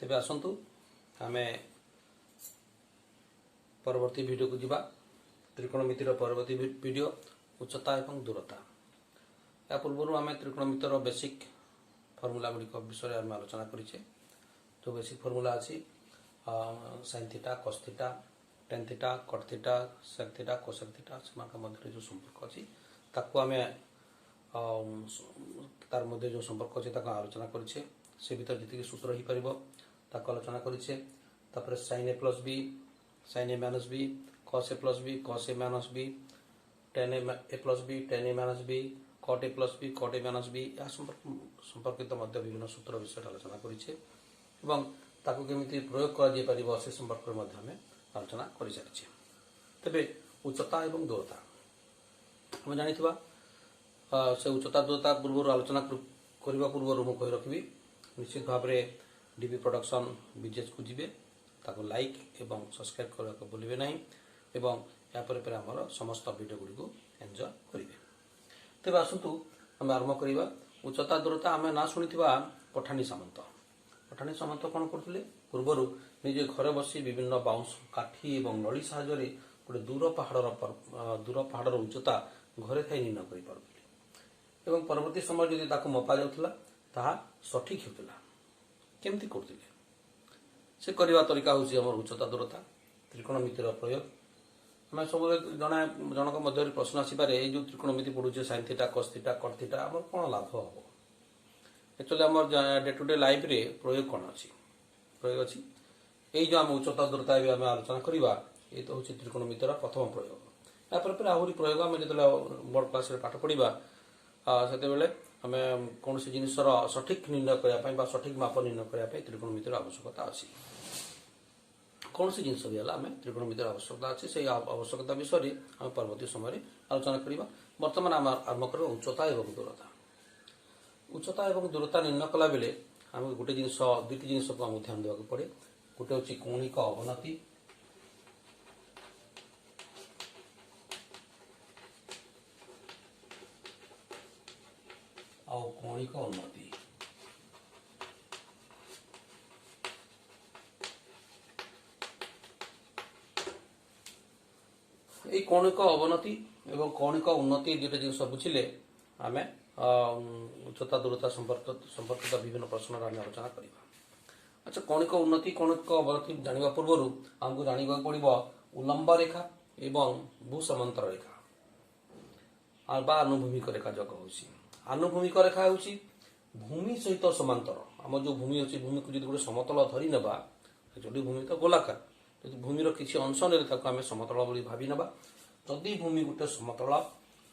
तेबे आसंतु आमे परवर्ती वीडियो को जीवा त्रिकोणमितिर परवर्ती वीडियो उच्चता एवं दूरता। या पूर्व आम त्रिकोणमितिर बेसिक फर्मूला गुड़िक विषय आम आलोचना करें। जो बेसिक फर्मूला अच्छी sin theta cos theta tan theta cot theta sec theta cosec theta से मध्य जो संपर्क अच्छी ताकू आम तार मध्य जो संपर्क अच्छे आलोचना करें। से भीतर जी सूत्र हो पार आलोचना करें। sin a plus B sin a minus B cos a plus B cos a minus B tan a plus B tan a minus B cot a plus B cot a minus B यह संपर्कित विभिन्न सूत्र विषय आलोचना करें। ताकू केमिति प्रयोग कर से संपर्क में आलोचना कर सारी। तेबे उच्चता एवं दूरता आम जानी से उच्चता दूरता पूर्व आलोचना करने पूर्व मुझे कही रखी निश्चित भाव में डीबी प्रोडक्शन बीजेज को जीवे ताको लाइक एवं सब्सक्राइब करने को भूलिए ना एवं यापर आमर समस्त वीडियो गुड़ी को एंजॉय करेंगे। तेज आसतु आम आरंभ करवा उच्चता दूरता आम ना शुणी पठानी सामंत। पठानी सामंत कौन करते पूर्वर निजे घरे बसी विभिन्न बाउंस काठी और नली साहाय्य गोटे दूर पहाड़ उच्चता घरे थी निर्णय कर परवर्ती समय जब मपा जाता सठिक होता केमती करते से करवा तरीका हूँ आम उच्चता दूरता त्रिकोणमितिर प्रयोग। आम सब जनक मध्य प्रश्न आसपे जो त्रिकोणमिति पढ़ुचे sin theta cos theta cot theta आम कौन लाभ हम एक्चुअली आम डे टू डे लाइफ रे प्रयोग कौन अच्छी प्रयोग अच्छी यही जो आम उच्चता दूरता आम आलोचना करवा ये तो हूँ त्रिकोणमितिर प्रथम प्रयोग। यापर आहरी प्रयोग आम जो बोर्ड क्लास पाठ पढ़ा से आम कौन सी जिनसर सठिक निर्णय करने सठिक माप निर्णय करने त्रिकोणमितिर आवश्यकता अच्छी। कौन सी जिनस भी है आम त्रिकोणमितिर आवश्यकता अच्छी से आवश्यकता विषय आम परवर्ती समय आलोचना करवा। बर्तमान आम आरंभ कर उच्चता एवं दूरता। उच्चता एवं दूरता निर्णय कला बेले आम गोटे जिनस दुईट जिनस को आम ध्यान देवा पड़े। गोटे हूँ कौणिक अवनति और कौणिक उन्नति। ये कौणिक अवनति एवं कौणिक उन्नति दुईटा जिनस बुझिले आम उच्चता दूरता संपर्कित विभिन्न प्रश्न आम आलोचना करवा। अच्छा कौणिक उन्नति कौणिक अवनति जाना पूर्व आमको जाना पड़ो उलंब रेखा एवं भूसमांतर रेखा बा आनुभूमिक रेखा जग हूँ। आनुभूमिक रेखा हूँ भूमि सहित समांतर आम जो भूमि अच्छी भूमि को जो गोटे समतल धरी नेबा एक्चुअली भूमि तो गोलाकार यदि भूमिर किसी अंश ने समतल बोली भावी नेबा जदि भूमि गोटे समतल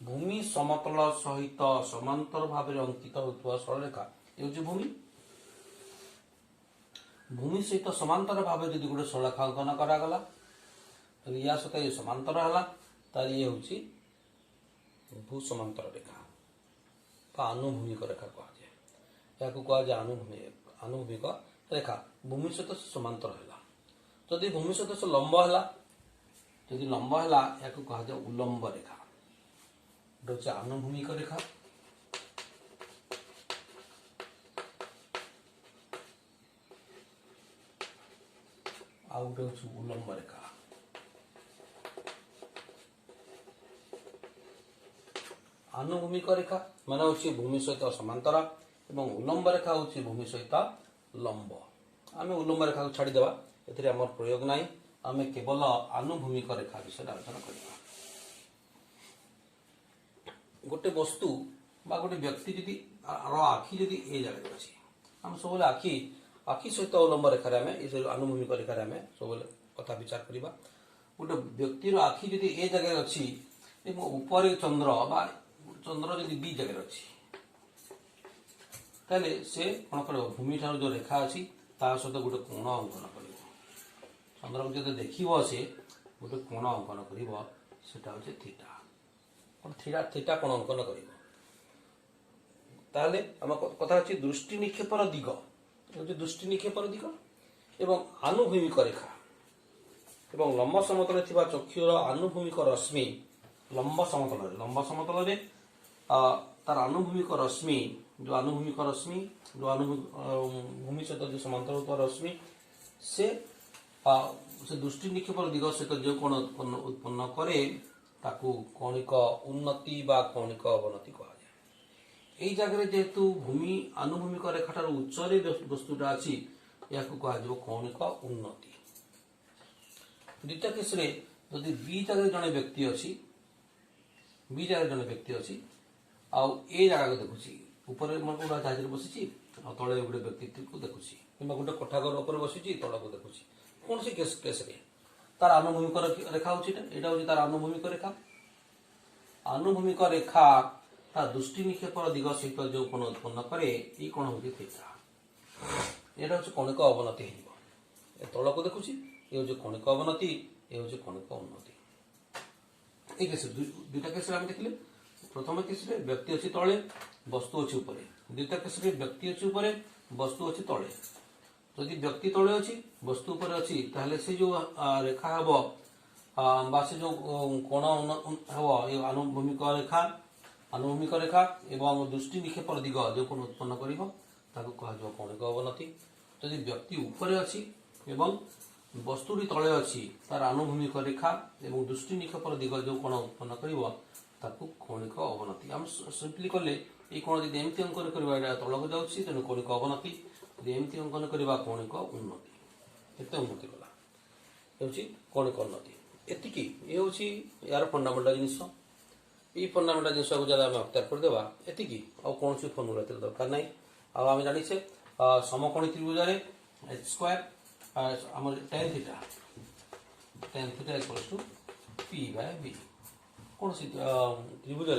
भूमि समतल सहित समांतर भाव में अंकित होता सरलरेखा ये भूमि भूमि सहित समांतर भाव में जब गोटे सरलरेखा अंकन करागला या सहित ये समांतर है ये हूँ भूसमांतर रेखा आनुभूमिक रेखा कहुए या कहुए आनुभूमिक रेखा भूमि सहित समांतर है। जदि भूमि सहित लंब है जदि लंब है या कहुए उलंब रेखा गोटे आनुभूमिक रेखा आ गोटे हूँ उलंब रेखा। आनुभूमिक रेखा मान हूँ भूमि सहित समांतर एवं उलंब रेखा हूँ भूमि सहित लंब। आम उलंब रेखा को छाड़देवा ए आम प्रयोग ना आम केवल आनुभूमिक रेखा विषय आलोचना करवा। गोटे वस्तु बा गोटे व्यक्ति जदि आखि जदि ए जगह अच्छी आम सब आखि आखि सहित उलंब रेखार आम ये आनुभूमिक रेखार आम सब कथा विचार करवा। गोटे व्यक्तिर आखि जदि ए जगह अच्छी ऊपर चंद्र बा चंद्र जदि बी जगह अच्छी ताले से कौन कर भूमि ठार जो रेखा अच्छी सहित गोटे कोण अंकन कर चंद्र को जो देख से गोटे कोण अंकन कर थीटा थीटा थीटा कोण अंकन कर कथा अच्छी दृष्टि निक्षेपर दिग दृष्टि निक्षेपर दिग एवं आनुभूमिक रेखा एवं लंब समतल चक्षुर आनुभूमिक रश्मि लंब समतल तार आनुभूमिक रश्मि जो आनुभूमिक रश्मि जो भूमि सहित जो समांतर होता रश्मि से से दृष्टि निक्षेप दिग सहित जो कोण उत्पन्न करे ताकू कौणिक उन्नति बा कौणिक अवनति कहा जाए। यही जगह जेहेतु भूमि आनुभूमिक रेखाटार उच्चरे वस्तुटा अच्छी या कह कौणिक उन्नति। द्वितीय केस रे जदि बी जगह जड़े व्यक्ति अच्छी बी जगह जड़े व्यक्ति अच्छी आउ ए जगह को देखुची ऊपर गोटे जहाज बसी तले गोटे व्यक्ति को देखुची कि गोटे कोठाघर उपर बसी तल को देखुची कौन सी केस रे तार आनुभूमिक रेखा हूँ यहाँ हूँ तार आनुभूमिक रेखा। आनुभूमिक रेखा तार दृष्टि निक्षेप दिग सहित जो कोण उत्पन्न करे ये कौन हूँ थीटा। यहाँ हूँ कौणिक अवनति तल को देखुची ये हूँ कौणिक अवनति ये हूँ कौणिक उन्नति। ये केस दुईटा केस देखिले प्रथम केस व्यक्ति अच्छी तले वस्तु अच्छी ऊपर द्वितीय केस व्यक्ति अच्छी ऊपर वस्तु अच्छी तले। जदि व्यक्ति तले अच्छी वस्तु ऊपर अच्छी ताहले से जो रेखा हम बा से जो कोण हम ये आनुभूमिक रेखा एवं दृष्टि निक्षेप दिग जो कोण उत्पन्न कर कौणिक अवनति। जदि व्यक्ति ऊपर अच्छी एवं वस्तुटी तले अच्छी तार आनुभूमिक रेखा एवं दृष्टि निक्षेप दिग जो कोण उत्पन्न कर कौणिक अवनति। आम सिंपली कले ये कोण यदि एमती अंकन करवा तलक जाऊँगी तेणु कौणिक अवनति एमती अंकन करवा कौणिक उन्नति केते उन्नति गला हूँ कौणिक उन्नति। एतिकी ये हूँ यार फंडामेंटाल जिनिस ये फंडामेंटाल जिनिस को जब आम अख्तियार करदेवा एतिकी आउ कौन फर्मुला दरकार ना आम जाचे समकोणी त्रिभुज एच स्क्वायर आम tan theta equals to P by B कौन सी त्रिभुज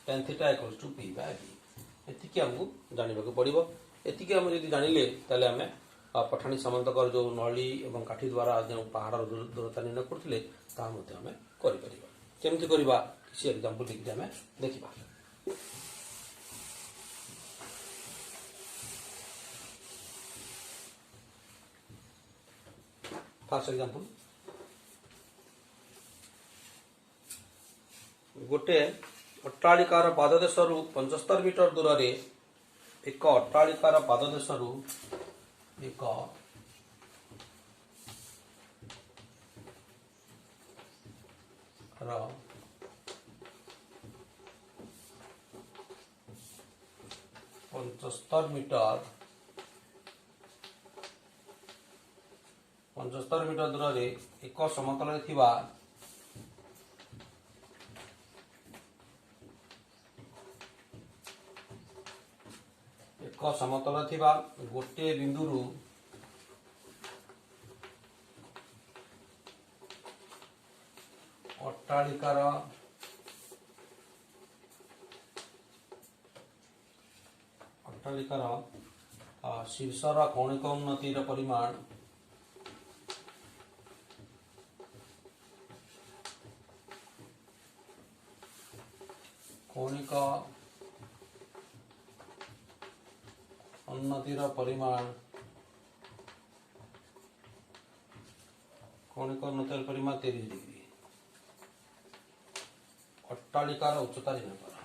tan theta equals to P by B एतिकी आमको जानवा पड़ो। एतिकी आम जब जानिले ताले आम पठाणी सामंतकर जो नली और काठी द्वारा जो पहाड़ दूरता निर्णय करते केमती करवा किसी एग्जांपल देखिए आम देखा। फर्स्ट एग्जांपल गोटे अट्टालिकार पाददेशरू 75 मीटर दूर रे एक अट्टालिकार पाददेशरू एक पंचस्तर मीटर दूर रे एक समतल थिबा एक समतल थिबा गोटे बिंदुरू अट्टालिकार शीर्षर कौणिक उन्नतिर परिमाण कौणिक उन्नतिर परिमाण कौणिक उन्नतिर परिमाण 30 डिग्री अट्टालिकार उच्चता निर्णय करा।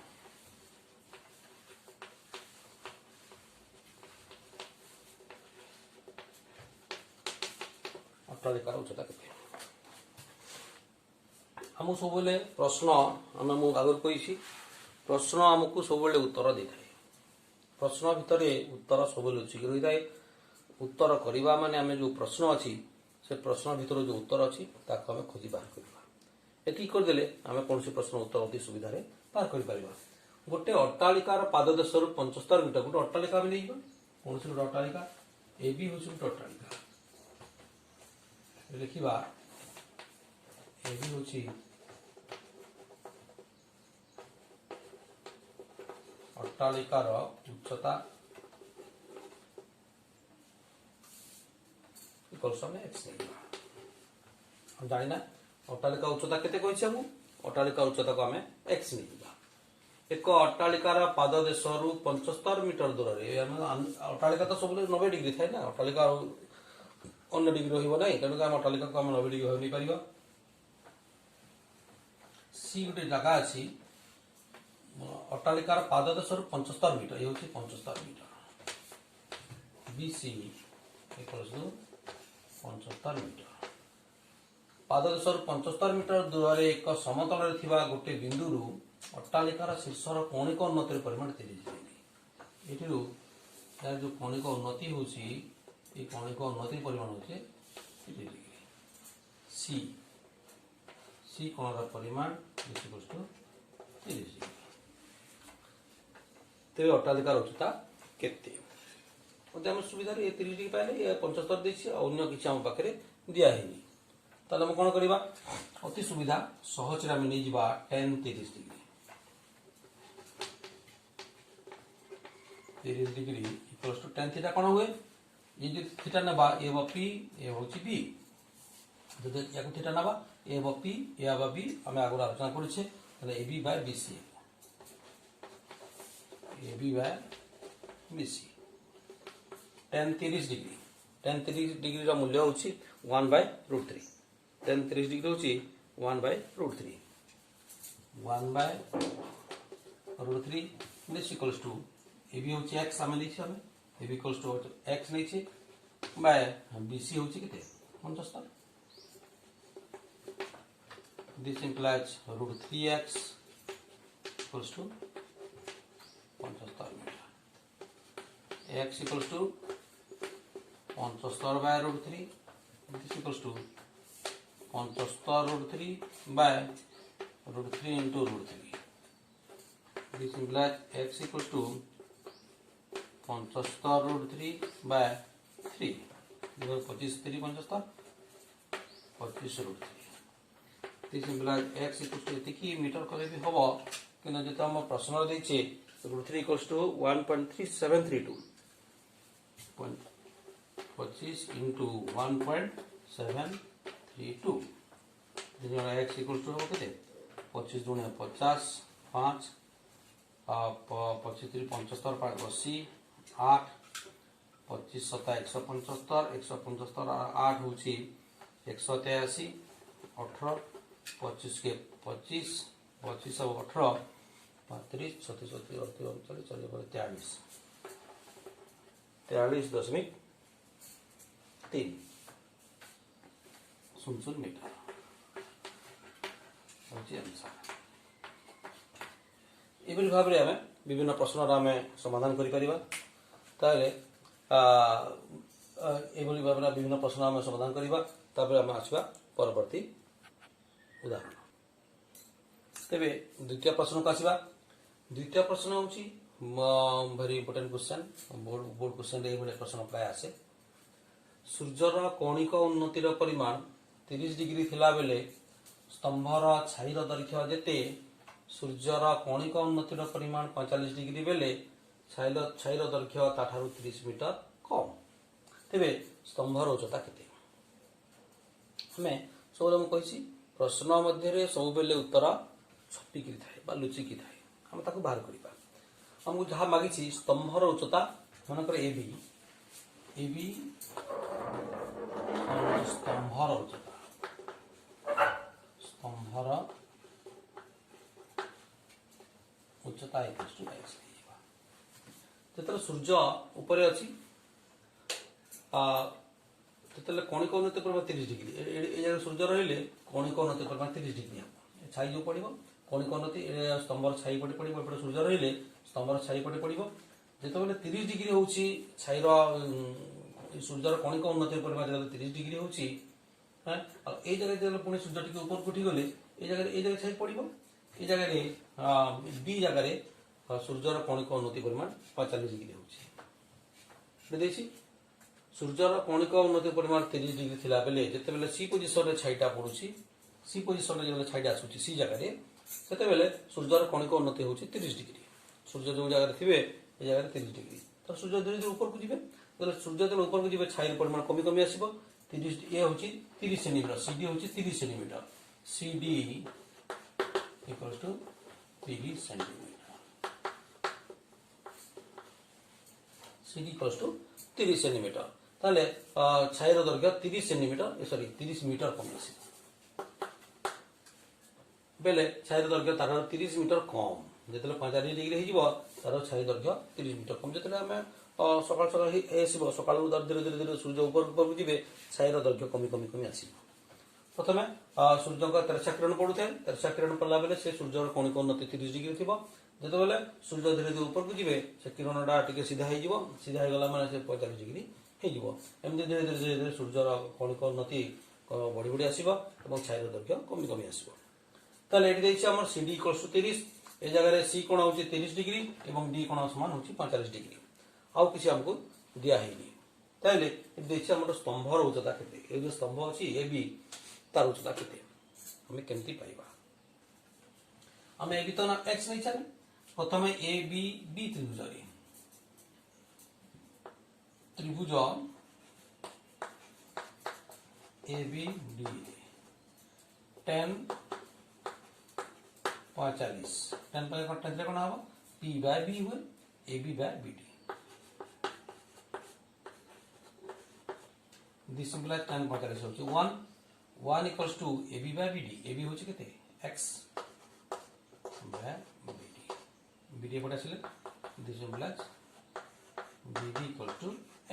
अट्टालिकार उच्चता केते आम सब प्रश्न आम आगे कही प्रश्न आमको सब उत्तर दे था प्रश्न भितर उत्तर सब लुचिक रही है। उत्तर करवा माने आम जो प्रश्न अच्छी से प्रश्न भितर जो उत्तर अच्छी आम खोजी बाहर करवा एति करदे आम कौन प्रश्न उत्तर अति सुविधा बाहर कर गोटे अट्टालिकार पाददेशरू 75 मीटर गोटे अट्टालिका भी नहीं कौन गोटे अट्टालिका ए भी हूँ गोटे अट्टालिका लिखा ए भी हूँ अट्टालिकार उच्चता एक्स जाना अट्टालिका उच्चता केते कहिछि हम अट्टालिका उच्चता को आम एक्स नहीं एक अट्टालिकार पाददेशरू 75 मीटर दूर रे अट्टालिका तो सब 90 डिग्री थाए ना अट्टालिका अन्य डिग्री रहिबो नै तेणु आम अट्टालिका को आम 90 डिग्री भाव नहीं पारिबा। सी गोटे जगह अच्छी अट्टालिकार पाददेशर 75 मीटर ये होची 75 metre BC equals to 75 metre पाददेशर 75 मीटर दूर एक समतल थिबा गोटे बिंदु अट्टालिकार शीर्षर कौणिक उन्नतिर परिमाण 30 डिग्री एठिरु यार जो कौणिक उन्नति होची ये कौणिक उन्नति परिमाण होचे 30 डिग्री C कोणर परिमाण इक्वल्स टू 30 डिग्री तेरे अट्टालिकार उच्चता केते हम सुविधा 30 डिग्री पाइले 75 देछि अन्य किछि हम पाखरे दिया हेनी ताले हम कोन करबा अति सुविधा सहज रे हम नै जिबा tan 30 degree equals to tan theta कोन हुए ये जो थीटा नबा ए व p ए होछि b जदि याको थीटा नबा ए व p ए व b हम आगु आलोचना करछे तले ab by bc AB by BC tan 30 degree tan 30 degree रा मूल्य होची 1 by √3 tan 30 डिग्री होची 1 by √3 1 by √3 this equals to AB होची x हमें देखि हमें AB equals to x नै छी by BC होची केते 75 this implies √3x equals to 75 metre x equals to 75 by √3 this equals to 75 √3 by √3 into √3 this implies x equals to 75 √3 by 3 25 3 75 25 √3 this implies x equals to एतिकी metre करे भी हबो किना जते हम प्रश्न दैछे √3 equals to 1.3732 25 into 1.732 जिनका x equals to हो केते 25 गुणे 50 5 25 3 75 5 80 8 25 7 175 175 8 होची 183 18 25 के 25 25 और 18 35 36 37 38 39 40 43.3 00 मीटर होची आंसर एबल भाबरे हमें विभिन्न प्रश्न आमे समाधान करि परिबा ताले एबल भाबरे विभिन्न प्रश्न आमे समाधान करिबा तापर आमे आछबा परवर्ती उदाहरण तेबे द्वितीय प्रश्न को आसीबा द्वितीय प्रश्न होची very important question board question रे एबले प्रश्न प्राय आसे सूर्यर कौणिक उन्नतिर परिमाण 30 डिग्री थिला बेले स्तंभर छाईर दैर्घ्य जेते सूर्यर कौणिक उन्नतिर परिमाण 45 डिग्री बेले छाईर दैर्घ्य ताठारु 30 मीटर कम तेबे स्तंभर उच्चता केते हमें सोलम कहिसी प्रश्न मध्य रे सब बेले उत्तर छपी कि थाए बा लुचि कि थाए हम ताको बाहर करिबा हमको जहाँ मागिछि स्तंभर उच्चता मनकर AB स्तंभर उच्चता इक्वल्स टू x जेतले सूर्य ऊपर अछि तेतले कौणिक उन्नति परिमाण 30 डिग्री ए जगह सूर्य रहिले कौणिक उन्नति परिमाण 30 डिग्री छाई जो पड़िबो कौणिक उन्नति स्तंभर छाई पटे पड़िबो एपटे सूर्य रहिले स्तंभर छाई पटे पड़िबो जेतबेले 30 डिग्री होउची छाईर सूर्यर कौणिक उन्नति परिमाण 30 डिग्री होउची हां ए जगह जेले पुणी सूर्य टिके ऊपर उठी गले ए जगह छाई पड़िबो ए जगह रे बी जगह रे सूर्यर कौणिक उन्नति परिमाण 45 डिग्री होउची देछि सूर्यर कौणिक उन्नति परिमाण 30 डिग्री थिला बेले जेतेबेले सी पोजीशन रे छाईटा पडुची सी पोजीशन रे जेले छाईटा आसुची सी जगह रे सेतेबेले सूर्यर कौणिक उन्नति होउची 30 डिग्री सूर्य जो जगह रे थिबे ए जगह रे 30 डिग्री तो सूर्य धीरे धीरे ऊपर को जिबे तो सूर्य जब ऊपर को जिबे छाईर परिमाण कमी कमी आसीबो 30 ए होची 30 सेंटीमीटर सीडी होची 30 centimetre CD equals to 30 centimetre CD equals to 30 centimetre ताले छाईर दैर्घ्य 30 सेंटीमीटर सॉरी 30 मीटर कम आसी बेले छाईर दैर्घ्य तार 30 मीटर कम যেতলে 45 ডিগ্রি হয়ে যাব তার ছাই দৈর্ঘ্য 30 মিটার কম যেতলে আমি সকাল সকাল আসব সকাল ধীরে ধীরে ধীরে সূর্য উপরକୁ ଯିବେ ছাইর দৈর্ঘ্য কমি কমি কমি আসব প্রথমে সূর্যଙ୍କ তেরছা কিরণ পড়ুଥାଏ তেরছা কিরণ পড়লা বেলে সে সূর্যর কৌণিক উন্নতি 30 ডিগ্রি থিব যেতবেলে সূর্য ধীরে ধীরে উপরକୁ ଯିବେ সে কিরণটা টিকে সিধা হয়ে যাব সিধা হয়ে গলা মানে সে 45 ডিগ্রি হয়ে যাব এমনি ধীরে ধীরে ধীরে ধীরে সূর্যর কৌণিক উন্নতি বড়ি বড়ি আসব এবং ছাইর দৈর্ঘ্য কমি কমি আসব তাহলে এটি দেখছি আমার সিডি ইকুয়ালস টু 30 এই জায়গায় সি কোণ হচ্ছে 30 ডিগ্রি এবং ডি কোণ সমান হচ্ছে 45 ডিগ্রি আউ কিছু আমাকে দিয়া হয়নি তাহলে এটি দেখছি আমার স্তম্ভর উচ্চতা কেতে এই যে স্তম্ভ আছে এ বি তার উচ্চতা কেতে আমি কেমতি পাইবা আমি এ বি তো না এক্স নেইছানি প্রথমে এ বি ডি ত্রিভুজরে ত্রিভুজ এ বি ডি 10 45 10 पर कटले कोन हबो p बाय b हुए ab by bd this simple 10 45 होचे 1 equals to ab by bd ab होचे केते x बाय bd bd पटा छले this simple bd equals to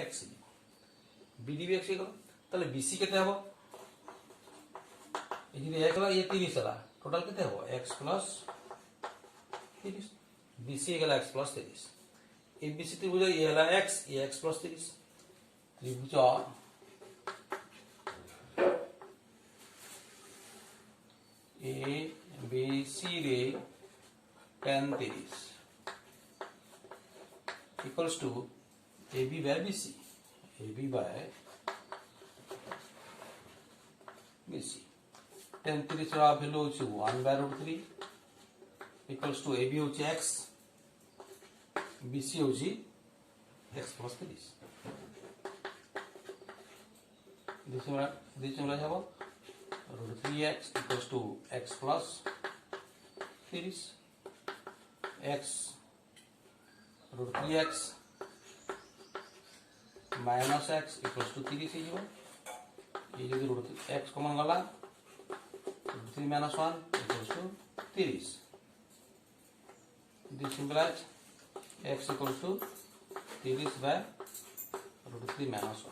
x bd भी x गलो ताले bc केते हबो ए जे एक गला ये 30 हला टोटल कितने हो x प्लस 30 BC गला x प्लस 30 ए BC त्रिभुज ये हला x ये x प्लस 30 त्रिभुज ए BC रे tan 30 equals to AB by BC AB by BC tan 30 रा वैल्यू होची 1 बाय √3 इक्वल्स टू AB होची x BC होची x प्लस 30 दिस वाला है √3x equals to x plus 30 x √3x minus x equals to 30 हे जीवो ये जदी √3x कॉमन गला 3 minus 1 equals to 30. This implies x equals to 30 by √3 minus 1.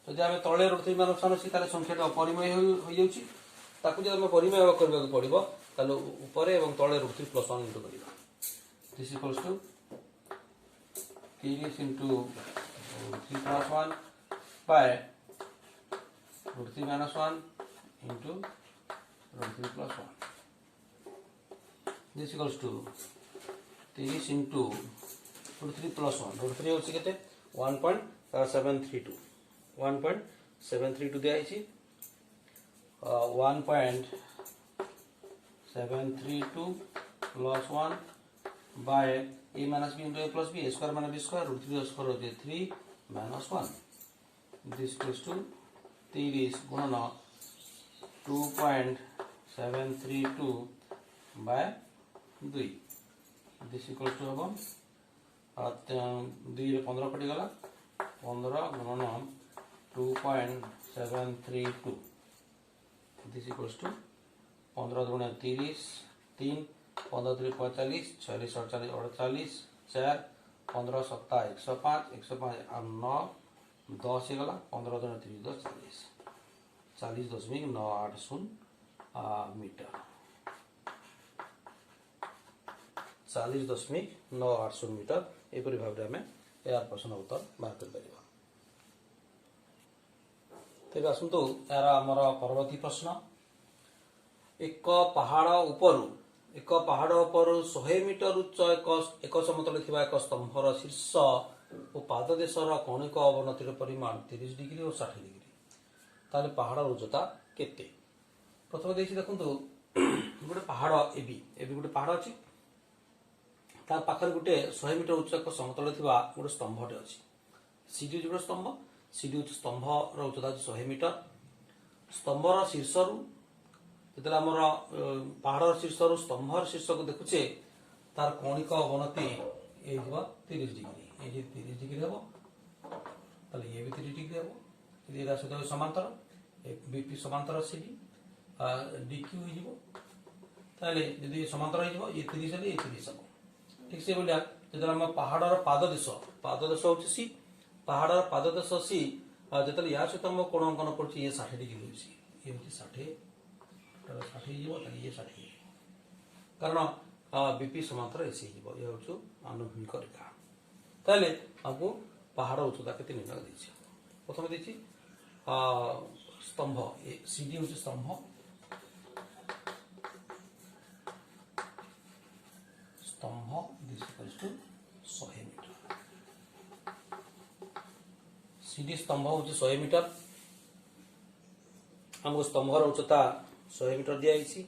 तो जब आम तले √3 minus 1 अच्छी ताले संख्याटा अपरिमेय हो जाउची ताकू जब आम परिमेय करबा को पड़िबो ताले ऊपर एवं तले √3 plus 1 इनटू करिबा this equals to 30 into √3 plus 1 by √3 minus 1 into √3 plus 1. This equals to 30 into √3 plus 1. √3 होची केते 1.732. 1.732 दिया हिची 1.732 plus 1 by a minus b into a plus b square minus b square √3 square होची 3 minus 1. This equals to 30 गुणन 2.732 by 2. This equals to हम 2 रे 15 कटि गला 15 गुणन 2.732. This equals to 15 गुणन 30 3 15 3 45 46 48 48 4 15 7 105 105 9 10 हे गला 15 गुणन 30 10 40 40.980 मीटर 40.980 मीटर एपरी भाव में यार प्रश्न उत्तर बाहर कर परिबा तेबे आसंतु यार हमर परवर्ती प्रश्न एक पहाड़ ऊपर 100 मीटर उच्च एक समतल थिबा एक स्तंभर शीर्ष और पाददेशर कौणिक अवनतिर परिमाण 30 डिग्री और 60 डिग्री ताले पहाड़ उच्चता केते प्रथम देखि देखंतु गोटे पहाड़ एबी गोटे पहाड़ अछि तार पाखर गोटे 100 मीटर उच्च एक समतल थिबा गोटे स्तंभटे अछि सीडी गोटे स्तंभ सीडी स्तंभर उच्चता 100 मीटर स्तंभर शीर्षरु जेतला हमर पहाड़ शीर्षरु स्तंभर शीर्ष को देखुचे तार कौणिक अवनति ए 30 डिग्री ए 30 डिग्री हबो ताले ये भी 30 डिग्री हबो यदि राशि समांतर बीपी समांतर सीडी डीक्यू हो जिवो ताले यदि समांतर हो जिवो ये 30 ले ये 30 हबो ठीक से बोलिया जदर हम पहाड़र पाददेश होची सी पहाड़र पाददेश सी जदर या सहित हम कोण अंकन कर ये 60 डिग्री होची ये होची 60 टोटल 60 जीवो ताकि ये 60 कारण बीपी समांतर एसी जीवो ये होची आनुभूमिक रेखा ताले हमको पहाड़ उच्चता केते निर्णय देछि प्रथम देछि स्तंभ सीडी होची स्तंभ this equals to 100 metre CD स्तंभ होची 100 मीटर हमको स्तंभर उच्चता 100 मीटर दिया जाइछि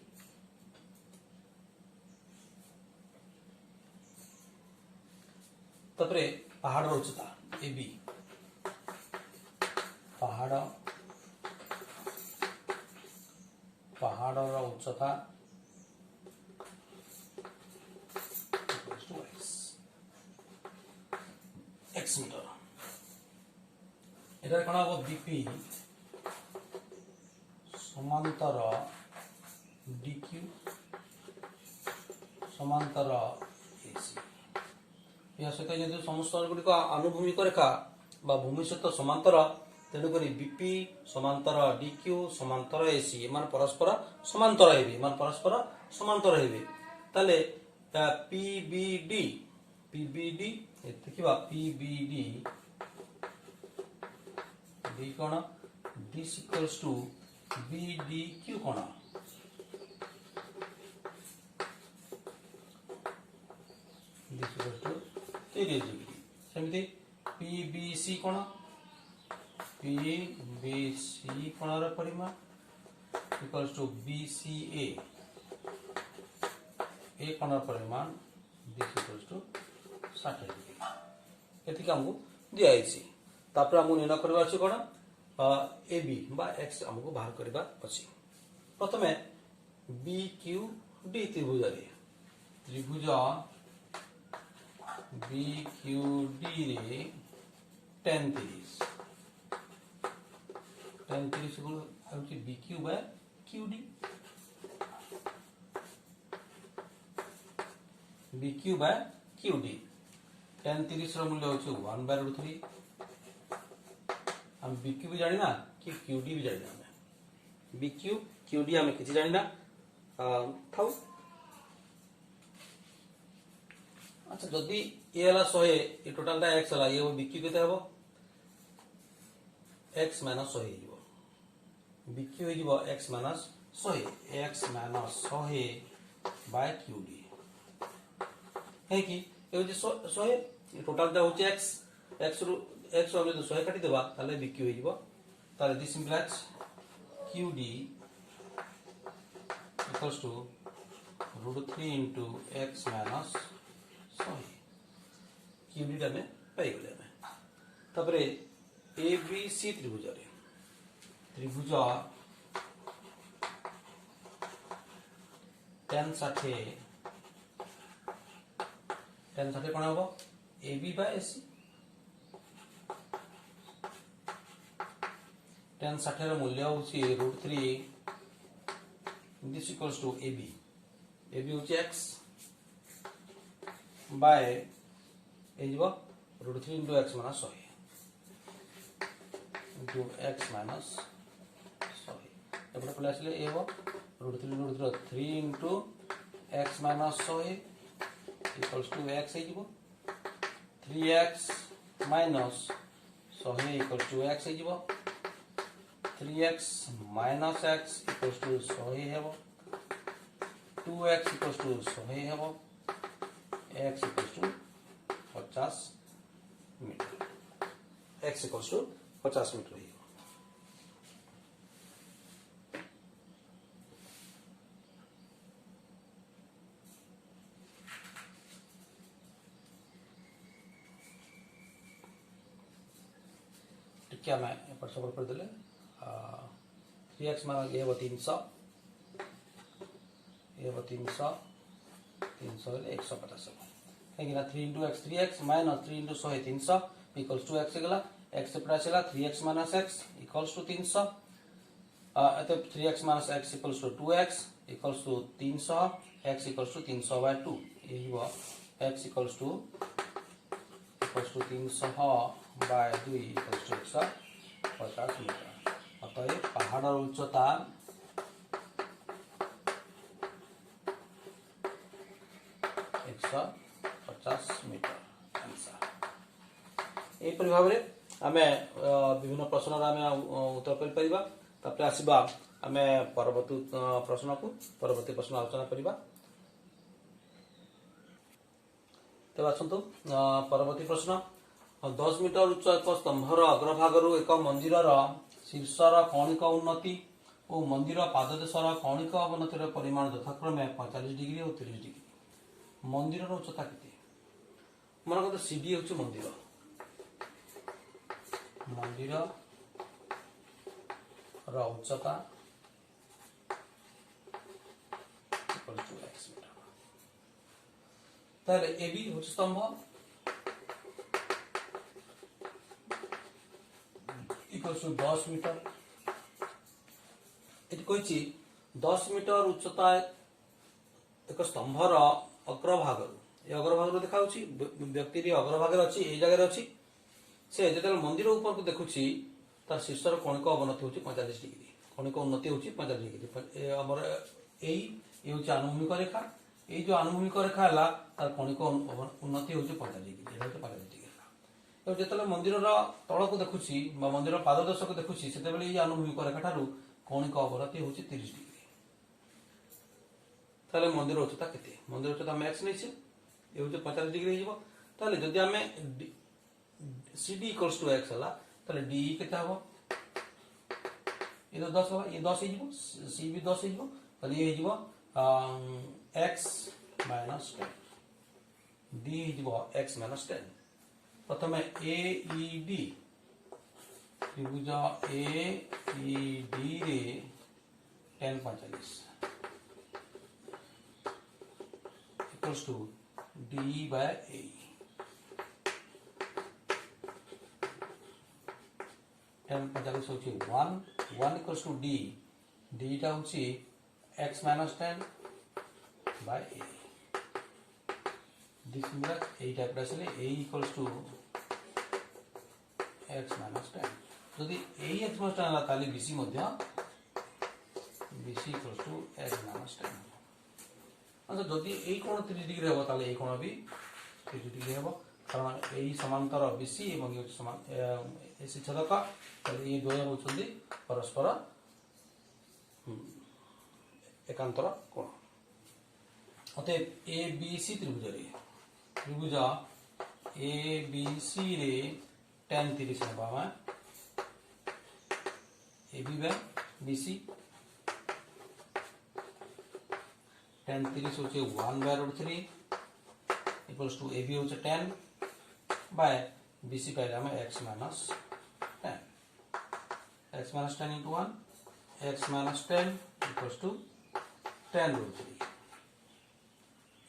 तपरे पहाड़ उच्चता एबी पहाड़ उच्चता x मीटर एटा कण हो बीपी समांतर डीक्यू समांतर एसी या सहित यदि समस्त गुड़िक आनुभूमिक रेखा बा भूमि सहित समांतर तेणुक बीपी समांतर डीक्यू समांतर एसी मान परस्पर समांतर हेबे मान परस्पर समांतर हेबे ताले पीबीडी देखिबा पीबीडी डी कोण दिस इक्वल्स टू बीडीक्यू कोण दिस इक्वल्स टू 30 डिग्री सेमती पीबीसी कोण पीबीसी कोणर परिमाण इक्वल्स टू बीसीए ए कोणर परिमाण दिस इक्वल्स टू 60 डिग्री एतिक हमको दिया आइछि तापर हमको निर्णय करबा अछि कोन एबी बा एक्स हमको बाहर करबा अछि प्रथमे बीक्यूडी त्रिभुज बीक्यूडी रे tan 30 को होछि BQ by QD BQ by QD tan 30 रो मूल्य होछि 1/√3 हम बीक्यू भी जानिना कि क्यूडी भी जानिना हम बीक्यू क्यूडी हम किछि जानिना थाउ अच्छा जदी ए हला 100 ए टोटल दा x हला ये बीक्यू केते हबो x - 100 हिबो बीक्यू हिबो x - 100 x - 100 बाय क्यूडी है कि ए होछि 100 टोटल दा होछि x रो x हम 100 काटी देबा ताले बीक्यू हिबो ताले this implies QD equals to √3 into x - 100 QD दा में पाई गले में तबरे एबीसी त्रिभुज tan 60 कोन हबो AB बाय AC tan 60 ର मूल्य होछि √3 दिस इक्वल्स टू AB होछि x बाय ए जीवो √3 into x - 100 into x - 100 एपटे पले आसले ए हो √3 3 into x - 100 equals to x है जीवो 3x minus 100 equals to x है जीवो 3x minus x equals to 100 है वो 2x equals to 100 है वो x equals to 50 metre x equals to 50 metre है क्या मैं एपट सपोर्ट कर देले 3x मान ये वो 300 ये वो 300 ले 150 है कि ना 3 into x 3x minus 3 into 100 300 equals to x गला x से प्लस चला 3x minus x equals to 300 अतः 3x minus x equals to 2x equals to 300 x equals to 300 by 2 यही हुआ x equals to 300/2 equals to 150 metre. अतएव पहाड़ उच्चता 150 metre answer. एपरि भाव में आम विभिन्न प्रश्न उत्तर कर आसवा आम परवर्ती प्रश्न को परवर्ती प्रश्न आलोचना करवा। तेज आसतु परवर्ती प्रश्न 10 मीटर उच्च एक स्तंभर अग्रभाग एक मंदिर शीर्षर कौणिक उन्नति और मंदिर पाददेशर कौणिक अवनतिर परिमाण यथाक्रमे 45 डिग्री और 30 डिग्री। मंदिर उच्चता के मन कहते सीडी हूँ मंदिर मंदिर उच्चता ताले ए बी हूँ स्तंभ इक्वल्स टू 10 मीटर। ये कही 10 मीटर उच्चता एक स्तंभर अग्रभाग अग्रभाग देखा व्यक्ति अग्रभाग अच्छी यही जगह अच्छी से जो मंदिर ऊपर को देखुची तार शीर्षर कौणिक अवनति हूँ 45 डिग्री कौणिक उन्नति हूँ 45 डिग्री आमर यही हूँ आनुभूमिक रेखा ये जो आनुभूमिक रेखा है तार कौणिक उन्नति हूँ 45 डिग्री 45 डिग्री जो मंदिर तल को देखुची मंदिर पाददेश को देखुची से आनुभूमिक रेखा ठारू कौणिक अवनति हूँ 30 डिग्री। ताले मंदिर उच्चता के मंदिर उच्चता आम एक्स नहीं ये हूँ 50 डिग्री हो जदि आम C D equals to X है डी के हम ये 10 है ये 10 हो सी भी 10 हो ये x minus 10 D x minus 10। प्रथम ए ई डी त्रिभुज ए ई डी रे 10 45 इक्वल्स टू डी बाय ए 10 45 होची 1 इक्वल्स टू डी डी टा होची x minus 10 by A this means A type आसले a equals to x minus 10 जदि a x माइनस 10 है ताली bc मध्य bc equals to x minus 10 अच्छा जदि ए कोण 30 डिग्री हेबो ताले ए कोण भी 30 डिग्री हेबो कारण ए समांतर बीसी एवं ये समान ए छेदक ये द्वय होउछन्ती परस्पर एकांतर कोण। अतएव ए बी सी त्रिभुज ए बी सी रे tan 30 हेबा A B by B C tan 30 होचे 1/√3 इक्वल्स टू ए बी होचे 10 बाय बी सी पाइले हम x minus 10 x minus 10 into 1 x minus 10 equals to 10√3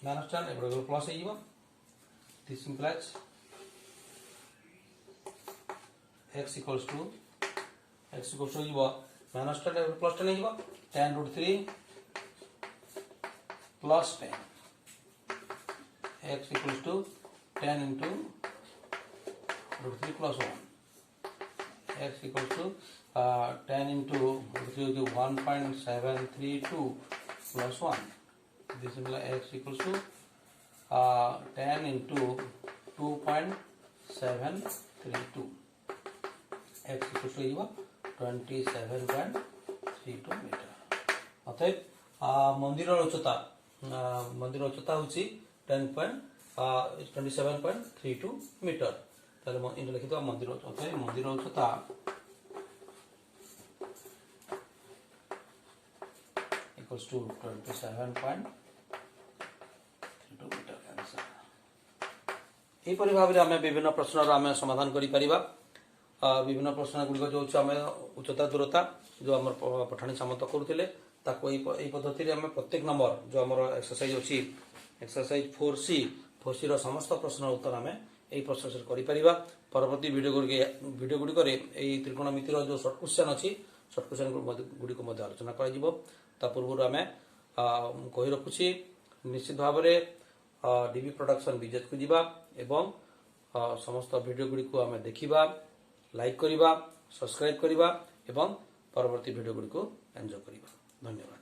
minus 10 एबो प्लस हे जीवो this implies x equals to जीवो माइनस 10 एबो प्लस 10 हे जीवो 10√3 plus 10 x equals to 10 into √3 plus 1 x equals to 10 into √3 1.732 plus 1 this is x equals to 10 into 2.732 x equals to 27.32 metre. अतएव मंदिर उच्चता हूँ 27.32 मीटर इन लिखित मंदिर उच्चता इक्वल्स टू 27.32 मीटर आंसर। यहीपरि भाव में आम विभिन्न प्रश्न आम समाधान कर विभिन्न प्रश्न गुड़िक जो आम उच्चता दूरता जो आम पठाणी सामंत करुले पद्धति आम प्रत्येक नंबर जो आम एक्सरसाइज अच्छी एक्सरसाइज 4C समस्त प्रश्न उत्तर आम यही प्रोसेस कर परवर्ती वीडियो गुड़िक त्रिकोणमितिर जो सर्ट क्वेश्चन अच्छी सर्ट क्वेश्चन गुड़िक आलोचना कर पूर्व आम कही रखुची निश्चित भाव में डीबी प्रोडक्शन विजेत को जीवा एवं समस्त वीडियो गुड़ी को आम देखा लाइक करवा सब्सक्राइब करवा एवं परवर्ती वीडियो गुड़ी को एंजॉय करवा। धन्यवाद।